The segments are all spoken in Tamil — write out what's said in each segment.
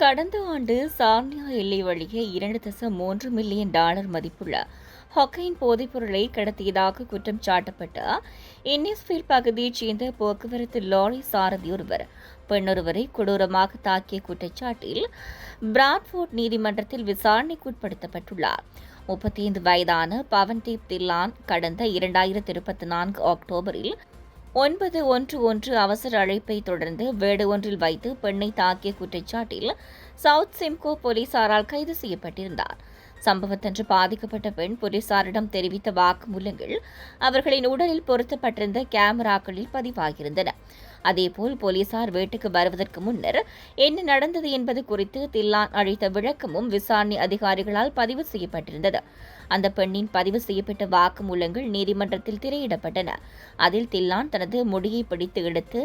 கடந்த ஆண்டு சார்னியா எல்லை வழியே $2.3 மில்லியன் மதிப்புள்ள ஹொக்கைன் போதைப்பொருளை கடத்தியதாக குற்றம் சாட்டப்பட்ட இன்னிஸ்ஃபீல்ட் பகுதியைச் சேர்ந்த போக்குவரத்து லாரி சாரதி ஒருவர் பெண்ணொருவரை கொடூரமாக தாக்கிய குற்றச்சாட்டில் பிராட்ஃபோர்ட் நீதிமன்றத்தில் விசாரணைக்குட்படுத்தப்பட்டுள்ளார். 35 வயதான பவன்தீப் தில்லான் கடந்த 2024 அக்டோபரில் 911 அவசர அழைப்பை தொடர்ந்து வீடு ஒன்றில் வைத்து பெண்ணை தாக்கிய குற்றச்சாட்டில் சவுத் சிம்கோ போலீசாரால் கைது செய்யப்பட்டிருந்தார். சம்பவத்தன்று பாதிக்கப்பட்ட பெண் போலீசாரிடம் தெரிவித்த வாக்குமூலங்கள் அவர்களின் உடலில் பொருத்தப்பட்டிருந்த கேமராக்களில் பதிவாகியிருந்தன. அதேபோல் போலீசார் வீட்டுக்கு வருவதற்கு முன்னர் என்ன நடந்தது என்பது குறித்து தில்லான் அளித்த விளக்கமும் விசாரணை அதிகாரிகளால் பதிவு செய்யப்பட்டிருந்தது. அந்த பெண்ணின் பதிவு செய்யப்பட்ட வாக்குமூலங்கள் நீதிமன்றத்தில் திரையிடப்பட்டன. அதில் தில்லான் தனது முடியை பிடித்து எடுத்து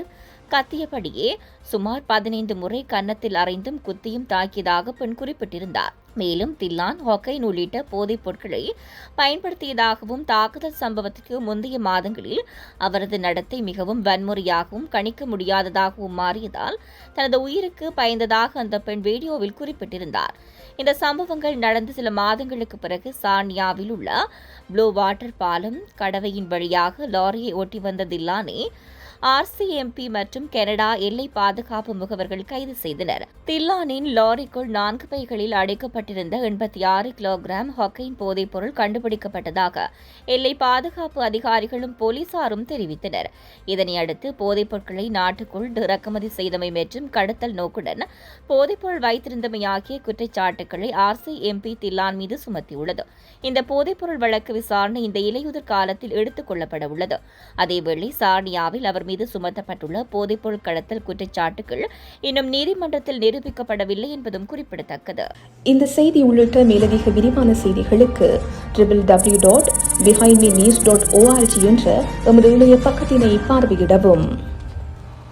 கத்தியபடியே சுமார் 15 முறை கன்னத்தில் அறைந்தும் குத்தியும் தாக்கியதாக பெண் குறிப்பிட்டிருந்தார். மேலும் தில்லான் ஹொக்கைன் உள்ளிட்ட போதைப் பொருட்களை பயன்படுத்தியதாகவும் தாக்குதல் சம்பவத்திற்கு முந்தைய மாதங்களில் அவரது நடத்தை மிகவும் வன்முறையாகவும் கணிக்க முடியாததாகவும் மாறியதால் தனது உயிருக்கு பயந்ததாக அந்த பெண் வீடியோவில் குறிப்பிட்டிருந்தார். இந்த சம்பவங்கள் நடந்த சில மாதங்களுக்கு பிறகு சார்னியாவில் உள்ள ப்ளூ வாட்டர் பாலம் கடவையின் வழியாக லாரியை ஓட்டி வந்த தில்லானை RCMP மற்றும் கனடா எல்லை பாதுகாப்பு முகவர்கள் கைது செய்தனர். தில்லானின் லாரிக்குள் 4 பைகளில் அடைக்கப்பட்டிருந்த 86 கிலோகிராம் ஹொக்கைன் போதைப்பொருள் கண்டுபிடிக்கப்பட்டதாக எல்லை பாதுகாப்பு அதிகாரிகளும் போலீசாரும் தெரிவித்தனர். இதனையடுத்து போதைப் பொருட்களை நாட்டுக்குள் இறக்குமதி செய்தமை மற்றும் கடத்தல் நோக்குடன் போதைப்பொருள் வைத்திருந்தமை ஆகிய குற்றச்சாட்டுகளை RCMP தில்லான் மீது சுமத்தியுள்ளது. இந்த போதைப்பொருள் வழக்கு விசாரணை இந்த இலையுதிர் காலத்தில் எடுத்துக் கொள்ளப்பட உள்ளது. அதேவேளை சார்னியாவில் அவர் மீது சுமத்தப்பட்டுள்ள போதைப்பொருள் கடத்தல் குற்றச்சாட்டுகள் இன்னும் நீதிமன்றத்தில் நிரூபிக்கப்படவில்லை என்பதும் குறிப்பிடத்தக்கது. இந்த செய்தி உள்ளிட்ட மேலதிக விரிவான செய்திகளுக்கு www.behindmenews.org என்ற எமது இணைய பக்கத்தினை பார்வையிடவும்.